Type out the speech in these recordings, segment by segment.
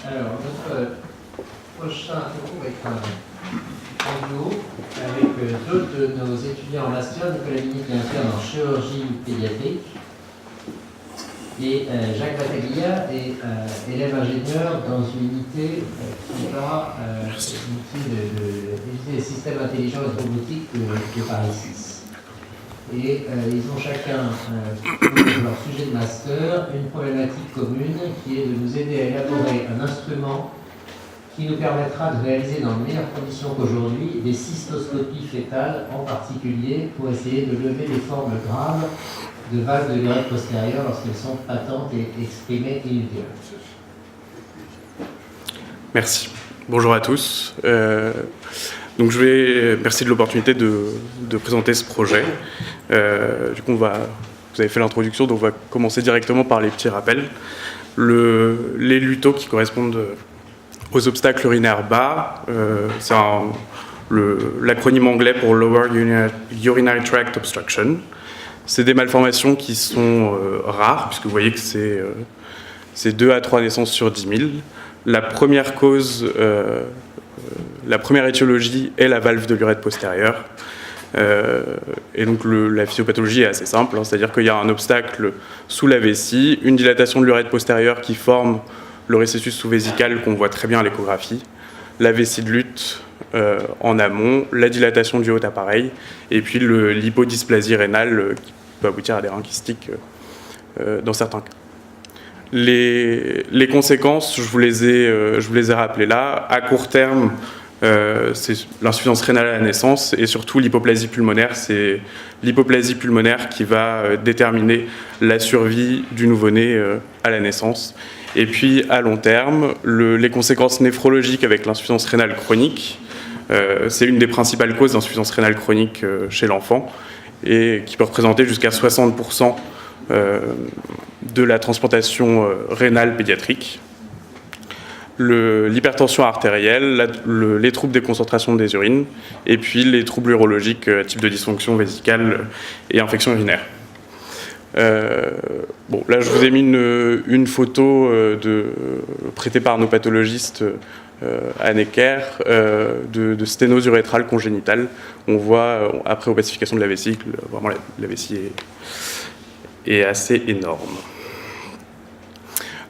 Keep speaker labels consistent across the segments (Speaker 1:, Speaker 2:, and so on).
Speaker 1: Alors, notre prochain tour va être en duo avec d'autres de nos étudiants en master, Nicolas Mini qui est interne en chirurgie pédiatrique, et Jacques Battaglia est élève ingénieur dans une unité qui va l'unité des systèmes intelligents et de robotique de Paris 6. Et ils ont chacun, pour leur sujet de master, une problématique commune qui est de nous aider à élaborer un instrument qui nous permettra de réaliser dans de meilleures conditions qu'aujourd'hui des cystoscopies fétales, en particulier pour essayer de lever les formes graves de valves de l'urètre postérieure lorsqu'elles sont patentes et exprimées in utero.
Speaker 2: Merci. Bonjour à tous. Donc merci de l'opportunité de présenter ce projet. Du coup, vous avez fait l'introduction, donc on va commencer directement par les petits rappels. Les LUTO qui correspondent aux obstacles urinaires bas, c'est l'acronyme anglais pour Lower Urinary Tract Obstruction. C'est des malformations qui sont rares, puisque vous voyez que c'est 2 à 3 naissances sur 10 000. La première cause, la première étiologie est la valve de l'urètre postérieure. Et donc la physiopathologie est assez simple, hein, c'est-à-dire qu'il y a un obstacle sous la vessie, une dilatation de l'urètre postérieure qui forme le récessus sous-vésical qu'on voit très bien à l'échographie, la vessie de lutte en amont, la dilatation du haut appareil, et puis l'hypodysplasie rénale qui peut aboutir à des reins kystiques dans certains cas. Les conséquences, je vous les ai rappelées là. À court terme, c'est l'insuffisance rénale à la naissance et surtout l'hypoplasie pulmonaire. C'est l'hypoplasie pulmonaire qui va déterminer la survie du nouveau-né à la naissance. Et puis à long terme, les conséquences néphrologiques avec l'insuffisance rénale chronique, c'est une des principales causes d'insuffisance rénale chronique chez l'enfant et qui peut représenter jusqu'à 60% de la transplantation rénale pédiatrique. L'hypertension artérielle, les troubles des concentrations des urines, et puis les troubles urologiques type de dysfonction vésicale et infection urinaire. Bon, là, je vous ai mis une photo prêtée par nos pathologistes à Necker de sténose urétrale congénitale. On voit, après opacification de la vessie, vraiment la vessie est assez énorme.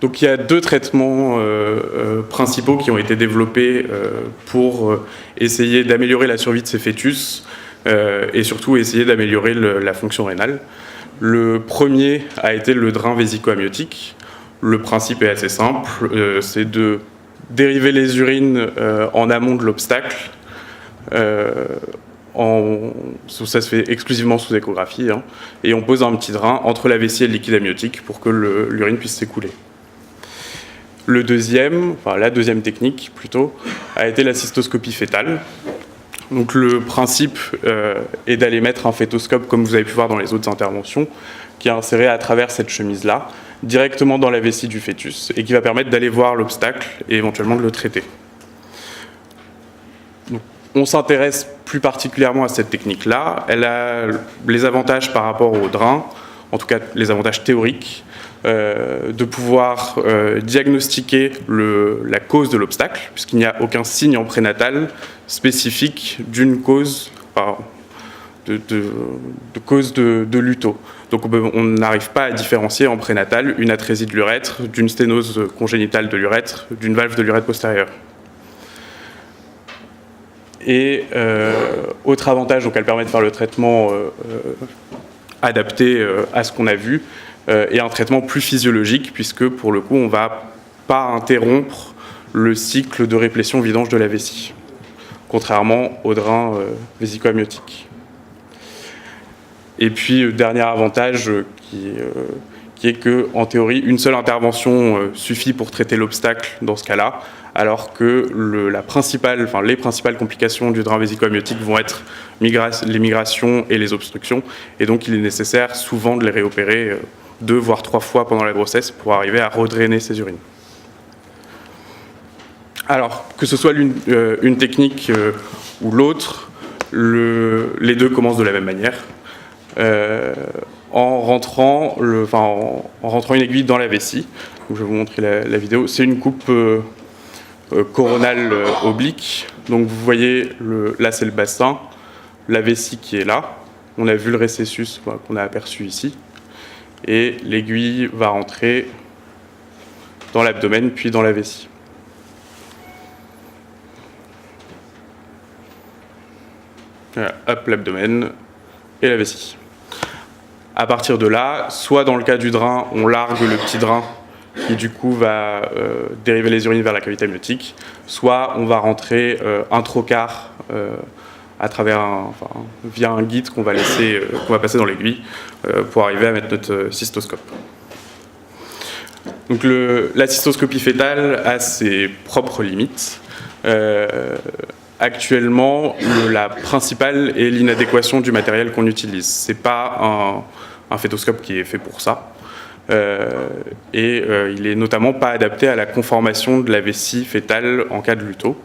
Speaker 2: Donc il y a 2 traitements principaux qui ont été développés pour essayer d'améliorer la survie de ces fœtus et surtout essayer d'améliorer la fonction rénale. Le premier a été le drain vésico-amniotique. Le principe est assez simple, c'est de dériver les urines en amont de l'obstacle. Ça se fait exclusivement sous échographie, hein, et on pose un petit drain entre la vessie et le liquide amniotique pour que l'urine puisse s'écouler. La deuxième technique plutôt, a été la cystoscopie fétale. Donc le principe est d'aller mettre un fétoscope, comme vous avez pu voir dans les autres interventions, qui est inséré à travers cette chemise-là, directement dans la vessie du fœtus, et qui va permettre d'aller voir l'obstacle et éventuellement de le traiter. Donc, on s'intéresse plus particulièrement à cette technique-là. Elle a les avantages par rapport au drain, en tout cas les avantages théoriques, de pouvoir diagnostiquer la cause de l'obstacle, puisqu'il n'y a aucun signe en prénatal spécifique d'une cause, de cause de LUTO. Donc on n'arrive pas à différencier en prénatal une atrésie de l'urètre, d'une sténose congénitale de l'urètre, d'une valve de l'urètre postérieure. Et autre avantage, donc elle permet de faire le traitement adapté à ce qu'on a vu, et un traitement plus physiologique, puisque pour le coup on ne va pas interrompre le cycle de réplétion-vidange de la vessie, contrairement au drain vésico-amniotique. Et puis dernier avantage qui est qu'en théorie une seule intervention suffit pour traiter l'obstacle dans ce cas-là, alors que les principales complications du drain vésico-amniotique vont être les migrations et les obstructions, et donc il est nécessaire souvent de les réopérer 2 voire 3 fois pendant la grossesse pour arriver à redrainer ces urines. Alors, que ce soit une technique ou l'autre, les 2 commencent de la même manière. En rentrant une aiguille dans la vessie. Donc, je vais vous montrer la vidéo. C'est une coupe coronale oblique. Donc vous voyez, là c'est le bassin, la vessie qui est là. On a vu le récessus qu'on a aperçu ici. Et l'aiguille va rentrer dans l'abdomen, puis dans la vessie. Voilà, hop, l'abdomen et la vessie. À partir de là, soit dans le cas du drain, on largue le petit drain qui du coup va dériver les urines vers la cavité amniotique, soit on va rentrer un trocar à travers via un guide qu'on va passer dans l'aiguille pour arriver à mettre notre cystoscope. Donc la cystoscopie fétale a ses propres limites. Actuellement, la principale est l'inadéquation du matériel qu'on utilise. Ce n'est pas un fétoscope qui est fait pour ça. Il n'est notamment pas adapté à la conformation de la vessie fétale en cas de luto.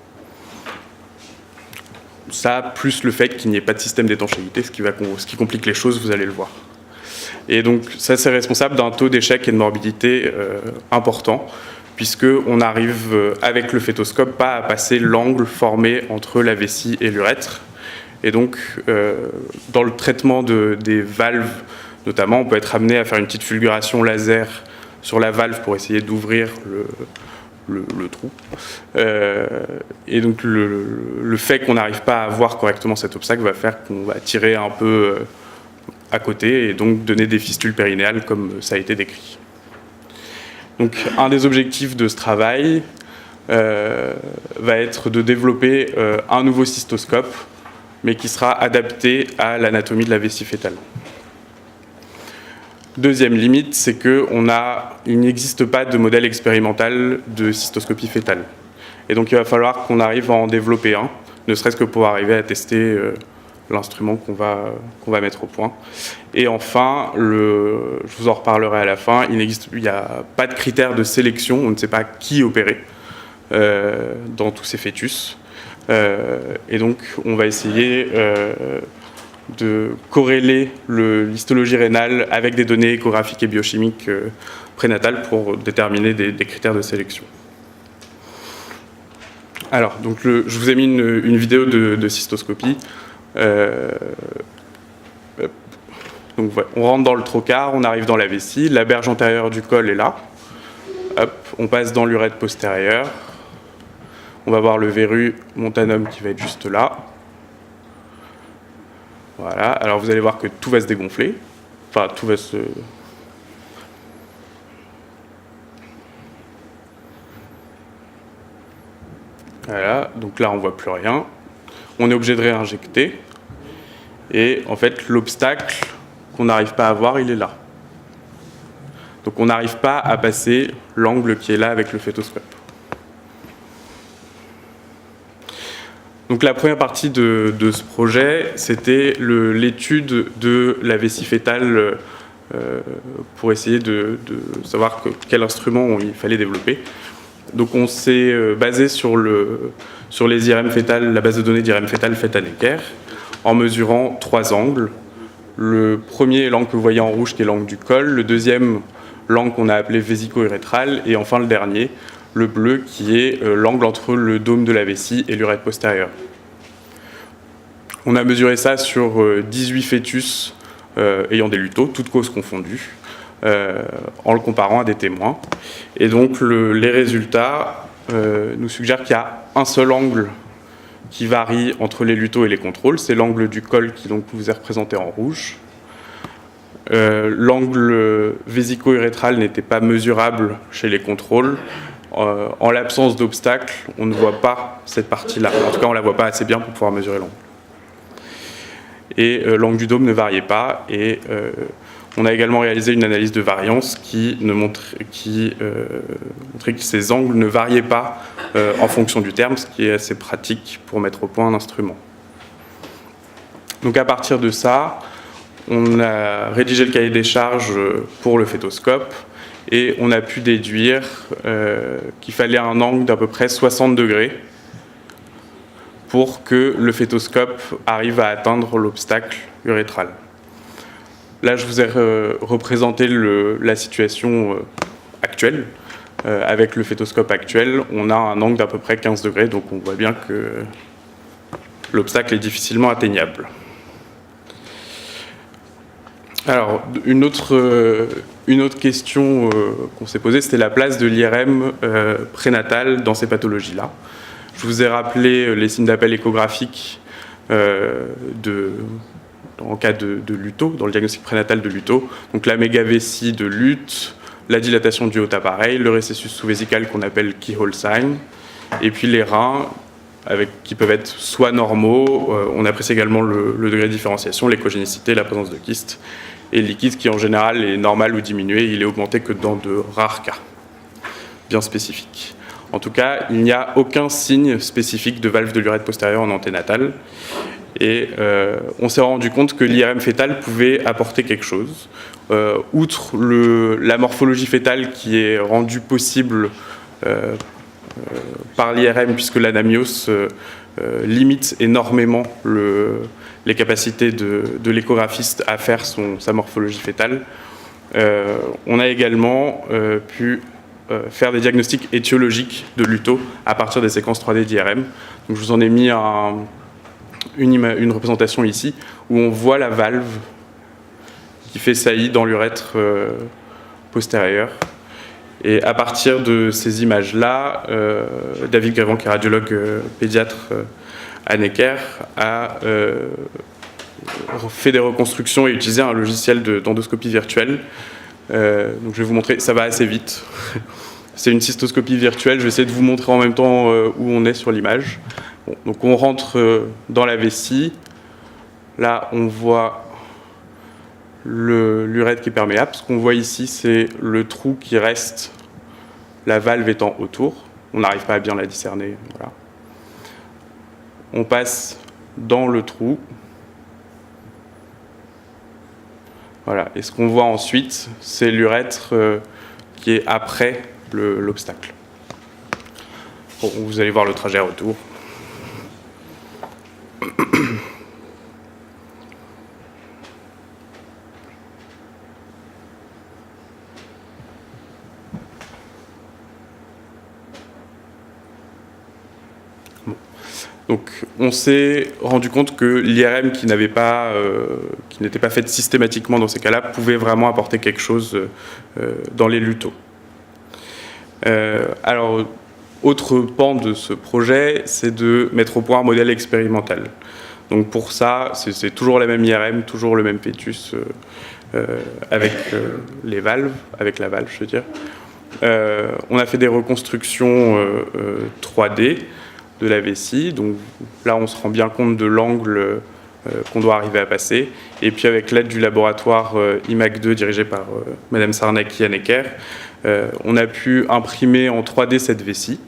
Speaker 2: Ça, plus le fait qu'il n'y ait pas de système d'étanchéité, ce qui complique les choses, vous allez le voir. Et donc ça, c'est responsable d'un taux d'échec et de morbidité important, puisqu'on arrive avec le fétoscope pas à passer l'angle formé entre la vessie et l'urètre. Et donc, dans le traitement des valves, notamment, on peut être amené à faire une petite fulguration laser sur la valve pour essayer d'ouvrir le trou. Et donc, le fait qu'on n'arrive pas à voir correctement cet obstacle va faire qu'on va tirer un peu à côté et donc donner des fistules périnéales comme ça a été décrit. Donc, un des objectifs de ce travail va être de développer un nouveau cystoscope, mais qui sera adapté à l'anatomie de la vessie fétale. Deuxième limite, c'est qu'il n'existe pas de modèle expérimental de cystoscopie fétale. Et donc il va falloir qu'on arrive à en développer un, ne serait-ce que pour arriver à tester l'instrument qu'on va mettre au point. Et enfin, je vous en reparlerai à la fin, il n'y a pas de critères de sélection, on ne sait pas qui opérer dans tous ces fœtus. Et donc on va essayer de corréler l'histologie rénale avec des données échographiques et biochimiques prénatales pour déterminer des critères de sélection. Alors, donc je vous ai mis une vidéo de cystoscopie. Donc, ouais, on rentre dans le trocar, on arrive dans la vessie, la berge antérieure du col est là. Hop, on passe dans l'urètre postérieure. On va voir le verru montanum qui va être juste là. Voilà, alors vous allez voir que tout va se dégonfler. Enfin, tout va se... Voilà, donc là on ne voit plus rien. On est obligé de réinjecter. Et en fait, l'obstacle qu'on n'arrive pas à voir, il est là. Donc on n'arrive pas à passer l'angle qui est là avec le fétoscope. Donc la première partie de ce projet, c'était l'étude de la vessie fétale pour essayer de savoir quel instrument il fallait développer. Donc on s'est basé sur les IRM fétales, la base de données d'IRM fétale faite à Necker, en mesurant 3 angles. Le premier est l'angle que vous voyez en rouge, qui est l'angle du col. Le deuxième, l'angle qu'on a appelé vésico-urétral. Et enfin le dernier, le bleu, qui est l'angle entre le dôme de la vessie et l'urètre postérieure. On a mesuré ça sur 18 fœtus ayant des lutos, toutes causes confondues, en le comparant à des témoins. Et donc les résultats nous suggèrent qu'il y a un seul angle qui varie entre les lutos et les contrôles, c'est l'angle du col qui donc vous est représenté en rouge. L'angle vésico-urétral n'était pas mesurable chez les contrôles. En l'absence d'obstacle, on ne voit pas cette partie-là. En tout cas, on ne la voit pas assez bien pour pouvoir mesurer l'angle. Et l'angle du dôme ne variait pas. Et on a également réalisé une analyse de variance qui montrait que ces angles ne variaient pas en fonction du terme, ce qui est assez pratique pour mettre au point un instrument. Donc à partir de ça, on a rédigé le cahier des charges pour le fétoscope et on a pu déduire qu'il fallait un angle d'à peu près 60 degrés pour que le fétoscope arrive à atteindre l'obstacle urétral. Là, je vous ai représenté la situation actuelle. avec le fétoscope actuel, on a un angle d'à peu près 15 degrés, donc on voit bien que l'obstacle est difficilement atteignable. Alors, une autre question qu'on s'est posée, c'était la place de l'IRM prénatal dans ces pathologies-là. Je vous ai rappelé les signes d'appel échographiques en cas de LUTO, dans le diagnostic prénatal de LUTO. Donc la mégavessie de lutte, la dilatation du haut appareil, le récessus sous-vésical qu'on appelle keyhole sign, et puis les reins, qui peuvent être soit normaux, on apprécie également le degré de différenciation, l'échogénicité, la présence de kystes, et le liquide qui en général est normal ou diminué, il est augmenté que dans de rares cas, bien spécifiques. En tout cas, il n'y a aucun signe spécifique de valve de l'urètre postérieure en anténatal, et on s'est rendu compte que l'IRM fœtal pouvait apporter quelque chose. Outre la morphologie fœtale qui est rendue possible par l'IRM, puisque l'anamios limite énormément les capacités de l'échographiste à faire sa morphologie fœtale. On a également pu faire des diagnostics étiologiques de LUTO à partir des séquences 3D d'IRM. Donc, je vous en ai mis une représentation ici, où on voit la valve qui fait saillie dans l'urètre postérieur. Et à partir de ces images-là, David Grévin, qui est radiologue pédiatre à Necker, a fait des reconstructions et utilisé un logiciel d'endoscopie virtuelle. Donc je vais vous montrer, ça va assez vite. C'est une cystoscopie virtuelle, je vais essayer de vous montrer en même temps où on est sur l'image. Bon, donc on rentre dans la vessie. Là, on voit l'urètre qui est perméable. Ce qu'on voit ici, c'est le trou qui reste, la valve étant autour. On n'arrive pas à bien la discerner. Voilà. On passe dans le trou. Voilà. Et ce qu'on voit ensuite, c'est l'urètre qui est après l'obstacle. Bon, vous allez voir le trajet retour. Donc, on s'est rendu compte que l'IRM qui n'était pas faite systématiquement dans ces cas-là pouvait vraiment apporter quelque chose dans les LUTO. Alors, autre pan de ce projet, c'est de mettre au point un modèle expérimental. Donc pour ça, c'est toujours la même IRM, toujours le même fœtus avec les valves, avec la valve, je veux dire. On a fait des reconstructions 3D de la vessie. Donc là, on se rend bien compte de l'angle qu'on doit arriver à passer. Et puis avec l'aide du laboratoire IMAC2 dirigé par Madame Sarnaki à Necker, on a pu imprimer en 3D cette vessie.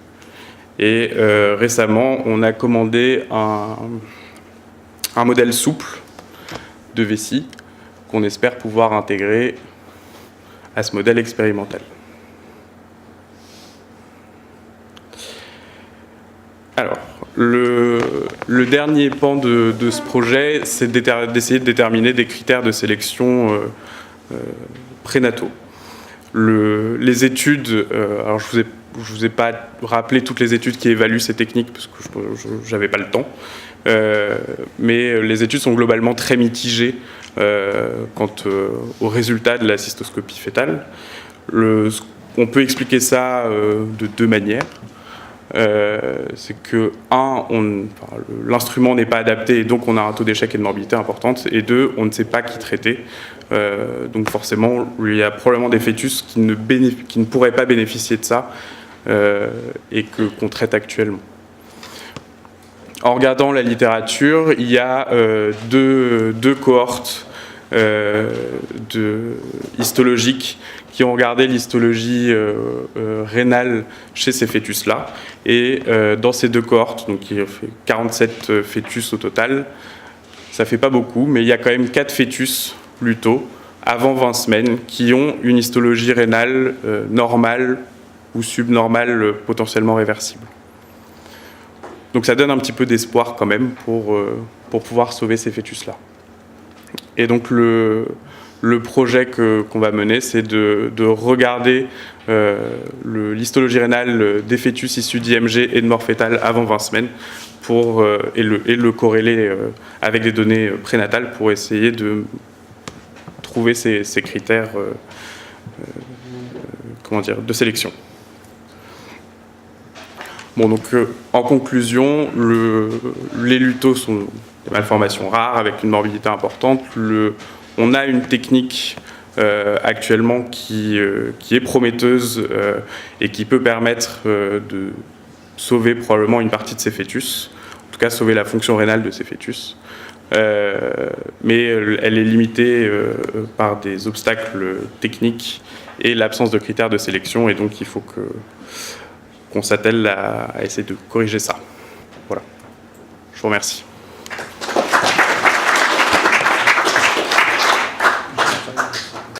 Speaker 2: Et récemment, on a commandé un modèle souple de vessie qu'on espère pouvoir intégrer à ce modèle expérimental. Alors, le dernier pan de ce projet, c'est d'essayer de déterminer des critères de sélection prénataux. Les études, alors je vous ai pas rappelé toutes les études qui évaluent ces techniques parce que je n'avais pas le temps, mais les études sont globalement très mitigées quant aux résultats de la cystoscopie fœtale. On peut expliquer ça de deux manières. C'est que, l'instrument n'est pas adapté et donc on a un taux d'échec et de morbidité importante, et deux, on ne sait pas qui traiter. Donc forcément, il y a probablement des fœtus qui ne pourraient pas bénéficier de ça et qu'on traite actuellement. En regardant la littérature, il y a deux cohortes histologiques qui ont regardé l'histologie rénale chez ces fœtus-là. Et dans ces deux cohortes, donc il y a 47 fœtus au total, ça fait pas beaucoup, mais il y a quand même 4 fœtus LUTO avant 20 semaines qui ont une histologie rénale normale ou subnormale potentiellement réversible. Donc ça donne un petit peu d'espoir quand même pour pouvoir sauver ces fœtus-là. Et donc le projet qu'on va mener, c'est de regarder l'histologie rénale des fœtus issus d'IMG et de mort fœtale avant 20 semaines et le corréler avec des données prénatales pour essayer de trouver ces critères de sélection. Bon, donc en conclusion, les lutos sont des malformations rares avec une morbidité importante. On a une technique actuellement qui est prometteuse et qui peut permettre de sauver probablement une partie de ces fœtus, en tout cas sauver la fonction rénale de ces fœtus. Mais elle est limitée par des obstacles techniques et l'absence de critères de sélection, et donc il faut qu'on s'attelle à essayer de corriger ça. Voilà. Je vous remercie.